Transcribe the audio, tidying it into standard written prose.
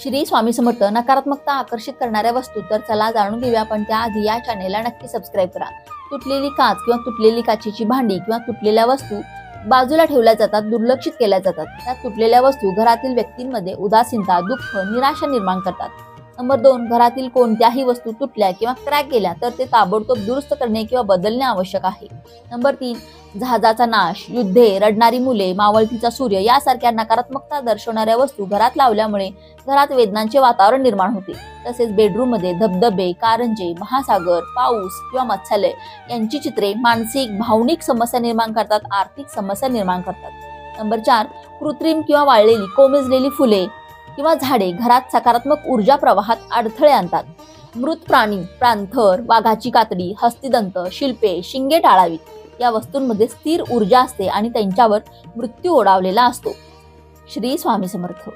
श्री स्वामी समर्थ. नकारात्मकता आकर्षित करणाऱ्या वस्तू, तर चला जाणून घेऊया. पण त्याआधी या चॅनेलला नक्की सबस्क्राईब करा. तुटलेली काच किंवा तुटलेली काचेची भांडी किंवा तुटलेल्या वस्तू बाजूला ठेवल्या जातात, दुर्लक्षित केल्या जातात. त्या तुटलेल्या वस्तू घरातील व्यक्तींमध्ये उदासीनता, दुःख, निराशा निर्माण करतात. नंबर 2, घरातील कोणत्याही वस्तू तुटल्या किंवा क्रॅक गेल्या तर ते ताबडतोब दुरुस्त करणे किंवा बदलणे आवश्यक आहे. नंबर 3, जहाजाचा नाश, युद्धे, रडणारी मुले, मावळतीचा सूर्य यासारख्या नकारात्मकता दर्शवणाऱ्या वस्तू घरात लावल्यामुळे घरात वेदनांचे वातावरण निर्माण होते. तसेच बेडरूममध्ये धबधबे, कारंजे, महासागर, पाऊस किंवा मत्स्यालय यांची चित्रे मानसिक, भावनिक समस्या निर्माण करतात, आर्थिक समस्या निर्माण करतात. नंबर 4, कृत्रिम किंवा वाळलेली, कोमेजलेली फुले किंवा झाडे घरात सकारात्मक ऊर्जा प्रवाहात अडथळे आणतात. मृत प्राणी, प्रांथर, वाघाची कातडी, हस्तिदंत, शिल्पे, शिंगे टाळावीत. या वस्तूंमध्ये स्थिर ऊर्जा असते आणि त्यांच्यावर मृत्यू ओढावलेला असतो. श्री स्वामी समर्थ.